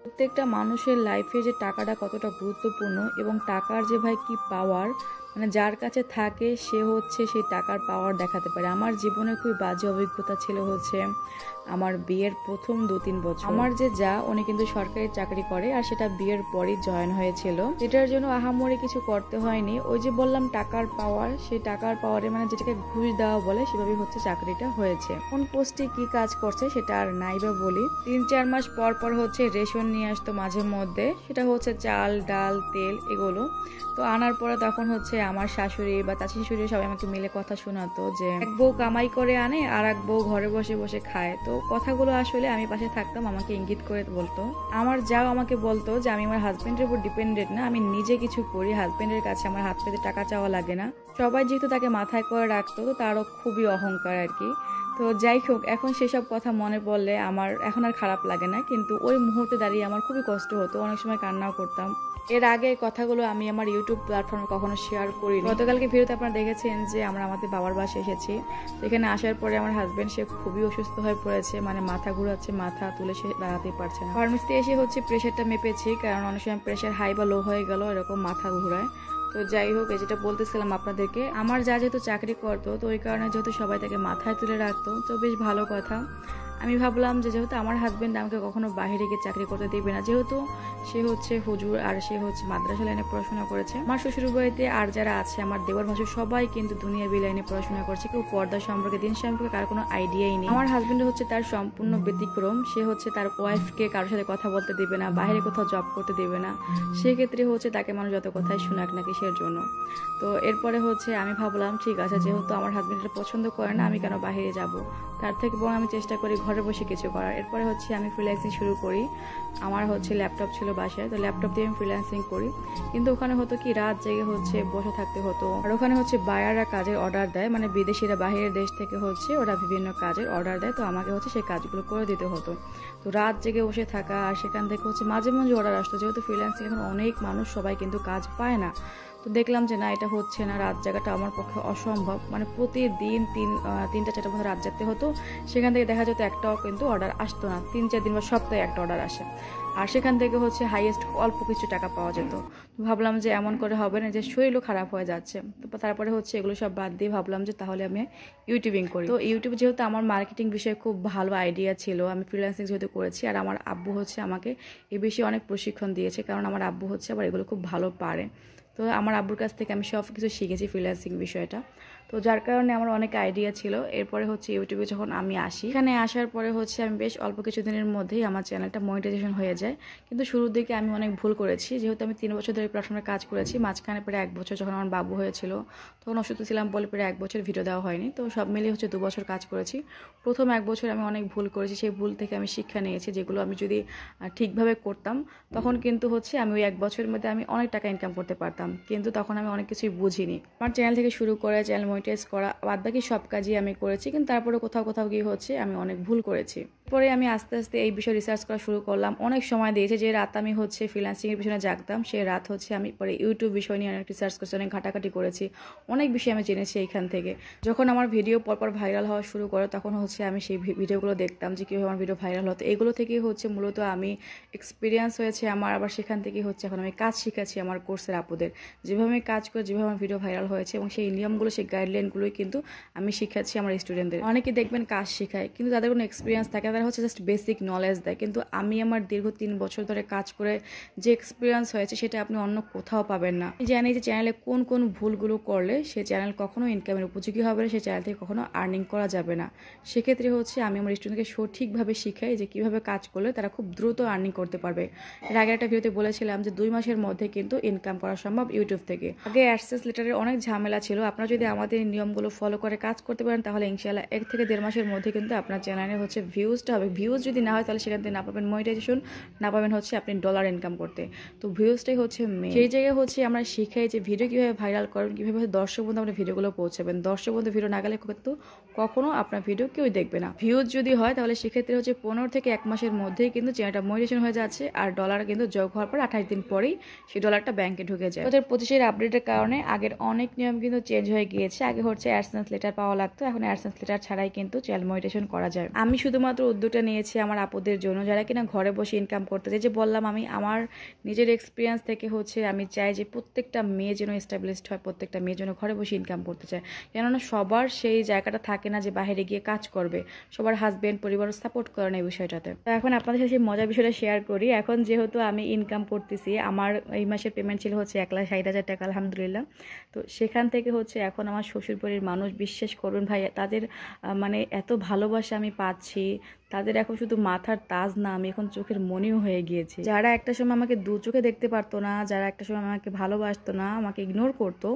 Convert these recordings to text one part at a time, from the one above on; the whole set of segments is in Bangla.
প্রত্যেকটা মানুষের লাইফে যে টাকাটা কতটা গুরুত্বপূর্ণ এবং টাকার যে ভাই কি পাওয়ার, মানে যার কাছে থাকে সে হচ্ছে সেই টাকার পাওয়ার দেখাতে পারে। আমার জীবনে খুবই বাজে অভিজ্ঞতা ছিল হচ্ছে আমার বিয়ের প্রথম 2-3 বছর। আমার যে যা উনি কিন্তু সরকারি চাকরি করে আর সেটা বিয়ের পরই জয়েন হয়েছিল, যেটার জন্য আহামরি কিছু করতে হয়নি। ওই যে বললাম টাকার পাওয়ার, সেই টাকার পাওয়ারে মানে যেটাকে ঘুষ দেওয়া বলে সেভাবেই হচ্ছে চাকরিটা হয়েছে। কোন পোস্টে কি কাজ করছে সেটা আর নাই বা বলি। 3-4 মাস পর পর হচ্ছে রেশন নিয়ে আসতো মাঝে মধ্যে, সেটা হচ্ছে চাল ডাল তেল এগুলো। তো আনার পরে তখন হচ্ছে আমার শাশুড়ি বা চাচি শাশুড়ি সবাই আমাকে মিলে কথা শোনাতো যে এক বউ কামাই করে আনে আর এক বউ ঘরে বসে বসে খায়। তো কথাগুলো আসলে আমি পাশে থাকতাম, আমাকে ইঙ্গিত করে বলতো। আমার যাও আমাকে বলতো যে আমি আমার হাজবেন্ডের উপর ডিপেন্ডেন্ট না, আমি নিজে কিছু করি, হাজবেন্ডের কাছে আমার হাত পেতে টাকা চাওয়া লাগে না। সবাই যেহেতু তাকে মাথায় করে রাখতো, তো তারও খুবই অহংকার আর কি। তো যাই হোক, এখন সেসব কথা মনে পড়লে আমার এখন আর খারাপ লাগে না, কিন্তু ওই মুহূর্তে দাঁড়িয়ে আমার খুবই কষ্ট হতো, অনেক সময় কান্নাও করতাম। এর আগে এই কথাগুলো আমি আমার ইউটিউব প্ল্যাটফর্মে কখনো শেয়ার করিনি। গতকালকে ভিডিওতে আপনারা দেখেছেন যে আমরা আমাদের বাবার বাসায় এসেছি। তো এখানে আসার পরে আমার হাজবেন্ড সে খুবই অসুস্থ হয়ে পড়েছে, মানে মাথা ঘুরাচ্ছে, মাথা তুলে সে দাঁড়াতেই পারছে না। ফার্মেসিতে এসে হচ্ছে প্রেশারটা মেপেছি, কারণ অনেক সময় প্রেশার হাই বা লো হয়ে গেল এরকম মাথা ঘুরায়। তো যাই হোক, যেটা বলতেছিলাম আপনাদেরকে, আমার যা যেহেতু চাকরি করতো, তো ওই কারণে যেহেতু সবাই তাকে মাথায় তুলে রাখতো, তো বেশ ভালো কথা। আমি ভাবলাম যে যেহেতু আমার হাজবেন্ড আমাকে কখনো বাইরে গিয়ে চাকরি করতে দিবে না, যেহেতু সে হচ্ছে হুজুর আর সে হচ্ছে মাদ্রাসা লাইনে পড়াশোনা করেছে। আমার শ্বশুর বাড়িতে আর যারা আছে আমার দেবর ভাসুর সবাই কিন্তু দুনিয়াবি লাইনে পড়াশোনা করছে, কেউ পর্দা সম্পর্কে দিন সম্পর্কে কার কোনো আইডিয়াই নেই। আমার হাজবেন্ড হচ্ছে তার সম্পূর্ণ ব্যতিক্রম, সে হচ্ছে তার ওয়াইফকে কারোর সাথে কথা বলতে দিবে না, বাইরে কোথাও জব করতে দিবে না। সেক্ষেত্রে হচ্ছে তাকে মানুষ যত কথাই শোনাক না কিসের জন্য। তো এরপরে হচ্ছে আমি ভাবলাম ঠিক আছে, যেহেতু আমার হাজবেন্ড এটা পছন্দ করে না, আমি কেন বাইরে যাব, তার থেকে বরং আমি চেষ্টা করি ঘরে বসে কিছু করার। এরপরে হচ্ছে আমি ফ্রিল্যান্সিং শুরু করি। আমার হচ্ছে ল্যাপটপ ছিল বাসায়, তো ল্যাপটপ দিয়ে আমি ফ্রিল্যান্সিং করি। কিন্তু ওখানে হতো কি, রাত জেগে হচ্ছে বসে থাকতে হতো। আর ওখানে হচ্ছে বায়াররা কাজের অর্ডার দেয়, মানে বিদেশিরা বাহিরের দেশ থেকে হচ্ছে ওরা বিভিন্ন কাজের অর্ডার দেয়, তো আমাকে হচ্ছে সেই কাজগুলো করে দিতে হতো। তো রাত জেগে বসে থাকা, আর সেখান থেকে হচ্ছে মাঝে মাঝে অর্ডার আসতো, যেহেতু ফ্রিল্যান্সিং এখন অনেক মানুষ সবাই কিন্তু কাজ পায় না। তো দেখলাম যে না, এটা হচ্ছে না, রাত জায়গাটা আমার পক্ষে অসম্ভব, মানে প্রতিদিন 3-4টা পর্যন্ত রাত জাগতে হতো। সেখান থেকে দেখা যেত একটাও কিন্তু অর্ডার আসতো না, 3-4 দিন বা সপ্তাহে একটা অর্ডার আসে, আর সেখান থেকে হচ্ছে হাইয়েস্ট অল্প কিছু টাকা পাওয়া যেত। ভাবলাম যে এমন করে হবে না, যে শরীরও খারাপ হয়ে যাচ্ছে। তো তারপরে হচ্ছে এগুলো সব বাদ দিয়ে ভাবলাম যে তাহলে আমি ইউটিউবিং করি। তো ইউটিউব যেহেতু আমার মার্কেটিং বিষয়ে খুব ভালো আইডিয়া ছিল, আমি ফ্রিল্যান্সিং যেহেতু করেছি, আর আমার আব্বু হচ্ছে আমাকে এই বিষয়ে অনেক প্রশিক্ষণ দিয়েছে, কারণ আমার আব্বু হচ্ছে আবার এগুলো খুব ভালো পারে। তো আমার আব্বুর কাছ থেকে আমি সব কিছু শিখেছি ফ্রিল্যান্সিং বিষয়টা, তো যার কারণে আমার অনেক আইডিয়া ছিল। এরপরে হচ্ছে ইউটিউবে যখন আমি আসি, এখানে আসার পরে হচ্ছে আমি বেশ অল্প কিছুদিনের মধ্যেই আমার চ্যানেলটা মনিটাইজেশন হয়ে যায়। কিন্তু শুরুর দিকে আমি অনেক ভুল করেছি, যেহেতু আমি 3 বছর ধরে প্ল্যাটফর্মে কাজ করেছি, মাঝখানে প্রায় 1 বছর যখন আমার বাবু হয়েছিল তখন অসুস্থ ছিলাম বলে প্রায় 1 বছর ভিডিও দেওয়া হয়নি। তো সব মিলিয়ে হচ্ছে 2 বছর কাজ করেছি। প্রথম 1 বছর আমি অনেক ভুল করেছি, সেই ভুল থেকে আমি শিক্ষা নিয়েছি, যেগুলো আমি যদি ঠিকভাবে করতাম তখন কিন্তু হচ্ছে আমি ওই 1 বছরের মধ্যে আমি অনেক টাকা ইনকাম করতে পারতাম, কিন্তু তখন আমি অনেক কিছুই বুঝিনি। আমার চ্যানেল থেকে শুরু করে চ্যানেল মনিটাইজ করা বাদ বাকি সব কাজই আমি করেছি, কিন্তু তারপরে কোথাও কোথাও গিয়ে হচ্ছে আমি অনেক ভুল করেছি। পরে আমি আস্তে আস্তে এই বিষয়ে রিসার্চ করা শুরু করলাম। অনেক সময় দিয়েছে, যে রাত আমি হচ্ছে ফ্রিল্যান্সিংয়ের পিছনে জাগতাম, সেই রাত হচ্ছে আমি পরে ইউটিউব বিষয় নিয়ে অনেক রিসার্চ করেছি, অনেক ঘাটাঘাটি করেছি, অনেক বিষয় আমি জেনেছি এইখান থেকে। যখন আমার ভিডিও পরপর ভাইরাল হওয়া শুরু করে, তখন হচ্ছে আমি সেই ভিডিওগুলো দেখতাম যে কীভাবে আমার ভিডিও ভাইরাল হতো। এগুলো থেকেই হচ্ছে মূলত আমি এক্সপিরিয়েন্স হয়েছে আমার, আবার সেখান থেকেই হচ্ছে এখন আমি কাজ শিখাচ্ছি আমার কোর্সের আপুদের, যেভাবে আমি কাজ করে যেভাবে আমার ভিডিও ভাইরাল হয়েছে, এবং সেই নিয়মগুলো সেই গাইডলাইনগুলোই কিন্তু আমি শিখাচ্ছি আমার স্টুডেন্টদের। অনেকে দেখবেন কাজ শেখায় কিন্তু তাদের কোনো এক্সপিরিয়েন্স থাকে, তারা হচ্ছে জাস্ট বেসিক নলেজ দেয়, কিন্তু আমি আমার দীর্ঘ 3 বছর ধরে কাজ করে যে এক্সপিরিয়েন্স হয়েছে সেটা আপনি অন্য কোথাও পাবেন না। আমি জানি যে চ্যানেলে কোন কোন ভুলগুলো করলে সে চ্যানেল কখনো ইনকামের উপযোগী হবে না, সে চ্যানেল থেকে কখনো আর্নিং করা যাবে না। সেক্ষেত্রে হচ্ছে আমি আমার স্টুডেন্টকে সঠিকভাবে শিখাই যে কীভাবে কাজ করলে তারা খুব দ্রুত আর্নিং করতে পারবে। এর আগে একটা ভিডিওতে বলেছিলাম যে 2 মাসের মধ্যে কিন্তু ইনকাম করা সম্ভব ইউটিউব থেকে। আগে অ্যাডসেন্স লেটারের অনেক ঝামেলা ছিল, আপনারা যদি আমাদের নিয়মগুলো ফলো করে কাজ করতে পারেন তাহলে ইনশাআল্লাহ 1 থেকে 1.5 মাসের মধ্যে কিন্তু আপনার চ্যানেলে হচ্ছে ভিউজটা হবে। ভিউজ যদি না হয় তাহলে সেখান থেকে না পাবেন মনিটাইজেশন, না পাবেন হচ্ছে আপনি ডলার ইনকাম করতে। তো ভিউজটাই হচ্ছে মেইন। সেই জায়গায় হচ্ছে আমরা শিখাই যে ভিডিও কীভাবে ভাইরাল করেন, কীভাবে দর্শক বন্ধু আপনার ভিডিওগুলো পৌঁছাবেন। দর্শক বন্ধু ভিডিও না গেলে কিন্তু কখনো আপনার ভিডিও কেউই দেখবে না। ভিউজ যদি হয় তাহলে সেক্ষেত্রে হচ্ছে 15 থেকে 1 মাসের মধ্যেই কিন্তু চ্যানেলটা মনিটাইজেশন হয়ে যাচ্ছে, আর ডলার কিন্তু যোগ হওয়ার পর 28 দিন পরেই সেই ডলারটা ব্যাংকে ঢুকে যায়। 2025-এর আপডেটের কারণে আগের অনেক নিয়ম কিন্তু চেঞ্জ হয়ে গিয়েছে। আগে হচ্ছে অ্যাডসেন্স লেটার পাওয়া লাগতো, এখন অ্যাডসেন্স লেটার ছাড়াই কিন্তু চ্যানেল মনিটাইজেশন করা যায়। আমি শুধুমাত্র উদ্যোগটা নিয়েছি আমার আপুদের জন্য, যারা কিনা ঘরে বসে ইনকাম করতে চায়। যে বললাম আমি আমার নিজের এক্সপিরিয়েন্স থেকে হচ্ছে আমি চাই যে প্রত্যেকটা মেয়ে যেন এস্টাবলিশড হয়, প্রত্যেকটা মেয়ে যেন ঘরে বসে ইনকাম করতে চায়। কেননা সবার সেই জায়গাটা থাকে না যে বাইরে গিয়ে কাজ করবে, সবার হাজব্যান্ড পরিবারও সাপোর্ট করে না এই বিষয়টাতে। তো এখন আপনাদের সাথে সেই মজার বিষয়টা শেয়ার করি। এখন যেহেতু আমি ইনকাম করতেছি, আমার এই মাসের পেমেন্ট ছিল হচ্ছে 1,60,000 টাকা আলহামদুলিল্লাহ। তো সেখান থেকে হচ্ছে এখন আমার শ্বশুরবাড়ির মানুষ, বিশ্বাস করুন ভাই, তাদের মানে এত ভালোবাসা আমি পাচ্ছি। তাদের এখন শুধু মাথার তাজ না, আমি এখন চোখের মনিও হয়ে গিয়েছি। যারা একটা সময় আমাকে দু চোখে দেখতে পারতো না, যারা একটা সময় আমাকে ভালোবাসতো না, আমাকে ইগনোর করতো,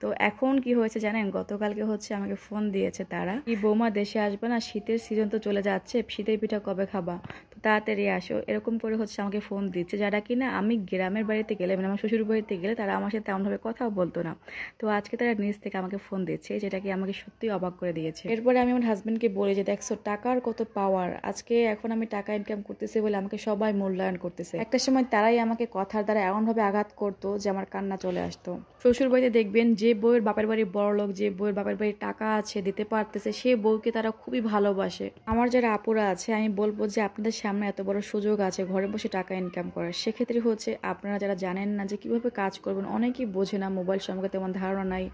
তো এখন কি হয়েছে জানেন, গতকালকে হচ্ছে আমাকে ফোন দিয়েছে তারা, কি বৌমা দেশে আসবে না, শীতের সিজন তো চলে যাচ্ছে, শীতের পিঠা কবে খাবা, তো তাড়াতাড়ি আসো, এরকম করে হচ্ছে আমাকে ফোন দিচ্ছে। যারা কিনা আমি গ্রামের বাড়িতে গেলে, মানে আমার শ্বশুর বাড়িতে গেলে তারা আমার সাথে তেমনভাবে কথাও বলতো না, তো আজকে তারা নিজ থেকে আমাকে ফোন দিচ্ছে, যেটা কি আমাকে সত্যিই অবাক করে দিয়েছে। এরপরে আমি আমার হাজবেন্ডকে বলি যে দেখছো টাকার কত পাওয়ার, আজকে এখন আমি টাকা ইনকাম করতেছি বলে আমাকে সবাই মূল্যায়ন করতেছে। একটা সময় তারাই আমাকে কথার দ্বারা এমনভাবে আঘাত করতো যে আমার কান্না চলে আসতো। শ্বশুর বাড়িতে দেখবেন যে বউয়ের বাপের বাড়ি বড় লোক, যে বউয়ের বাপের বাড়ি টাকা আছে, দিতে পারতেছে, সে বউকে তারা খুবই ভালোবাসে। আমার যারা আপুরা আছে আমি বলবো যে আপনাদের সামনে এত বড় সুযোগ আছে ঘরে বসে টাকা ইনকাম করার, সেক্ষেত্রে হচ্ছে আপনারা যারা জানেন না যে কিভাবে কাজ করবেন, অনেকেই বোঝে না, মোবাইল সম্পর্কে তেমন ধারণা নাই,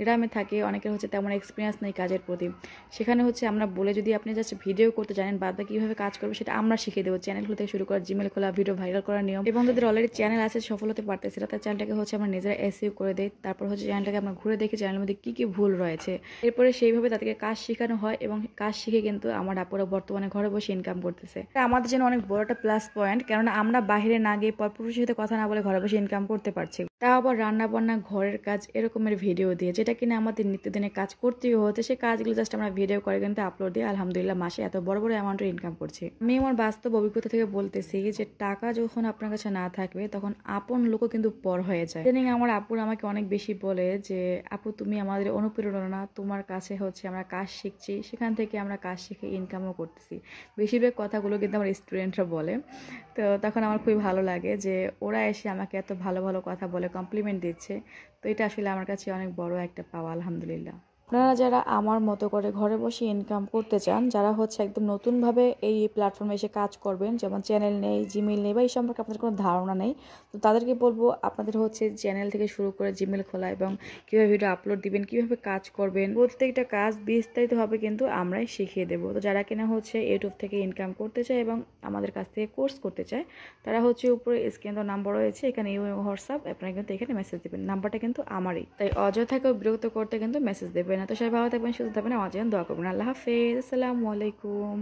গ্রামে থাকে, অনেকের হচ্ছে তেমন এক্সপিরিয়েন্স নেই কাজের প্রতি, সেখানে হচ্ছে আমরা বলে যদি আপনি জাস্ট ভিডিও করতে জানেন, বাদ বাকি কীভাবে কাজ করবে সেটা আমরা শিখিয়ে দেবো। চ্যানেলগুলো থেকে শুরু করা, জিমেল খোলা, ভিডিও ভাইরাল করার নিয়ম, এবং যাদের অলরেডি চ্যানেল আছে সফল হতে পারতেছে তার চ্যানেলটাকে হচ্ছে আমরা নিজেরা এসইও করে দেই, তারপর হচ্ছে চ্যানেলটাকে আমরা ঘুরে দেখি চ্যানেলের মধ্যে কী কী ভুল রয়েছে, এরপরে সেইভাবে তাদেরকে কাজ শেখানো হয়, এবং কাজ শিখে কিন্তু আমার আপুরা বর্তমানে ঘরে বসে ইনকাম করতেছে। এটা আমাদের জন্য অনেক বড় একটা প্লাস পয়েন্ট, কেননা আমরা বাইরে না গিয়ে পরপুরুষের সাথে কথা না বলে ঘরে বসে ইনকাম করতে পারছি, তাও আবার রান্না বান্না, ঘরের কাজ, এরকমের ভিডিও দিয়ে, যেটা কিনা আমাদের নিত্যদিনের কাজ করতেই হতে, সেই কাজগুলো জাস্ট আমরা ভিডিও করে কিন্তু আপলোড দিয়ে আলহামদুলিল্লাহ মাসে এত বড় বড় অ্যামাউন্টের ইনকাম করছি। আমি আমার বাস্তব অভিজ্ঞতা থেকে বলতেছি যে টাকা যখন আপনার কাছে না থাকবে তখন আপন লোকও কিন্তু পর হয়ে যায়। ইদানিং আমার আপুর আমাকে অনেক বেশি বলে যে আপু তুমি আমাদের অনুপ্রেরণা, তোমার কাছে হচ্ছে আমরা কাজ শিখছি, সেখান থেকে আমরা কাজ শিখে ইনকামও করতেছি। বেশিরভাগ কথাগুলো কিন্তু আমার স্টুডেন্টরা বলে, তো তখন আমার খুবই ভালো লাগে যে ওরা এসে আমাকে এত ভালো ভালো কথা বলে, কমপ্লিমেন্ট দিচ্ছে, তো এটা আসলে আমার কাছে অনেক বড় একটা পাওয়া আলহামদুলিল্লাহ। আপনারা যারা আমার মতো করে ঘরে বসে ইনকাম করতে চান, যারা হচ্ছে একদম নতুনভাবে এই প্ল্যাটফর্মে এসে কাজ করবেন, যেমন চ্যানেল নেই, জিমেল নেই, বা এই সম্পর্কে আপনাদের কোনো ধারণা নেই, তো তাদেরকে বলবো আপনাদের হচ্ছে চ্যানেল থেকে শুরু করে জিমেল খোলা, এবং কীভাবে ভিডিও আপলোড দিবেন, কীভাবে কাজ করবেন, প্রত্যেকটা কাজ বিস্তারিতভাবে কিন্তু আমরাই শিখিয়ে দেবো। তো যারা কিনা হচ্ছে ইউটিউব থেকে ইনকাম করতে চায় এবং আমাদের কাছ থেকে কোর্স করতে চায়, তারা হচ্ছে উপরে স্ক্রিনে নাম্বার রয়েছে, এখানে হোয়াটসঅ্যাপ, আপনারা কিন্তু এখানে মেসেজ দেবেন, নাম্বারটা কিন্তু আমারই, তাই অযথা কেউ বিরক্ত করতে কিন্তু মেসেজ দেবেন না। তো সবাই ভালো থাকবেন, সুস্থ থাকবেন, আমার জন্য দোয়া করবেন। আল্লাহ হাফেজ, আসসালামু আলাইকুম।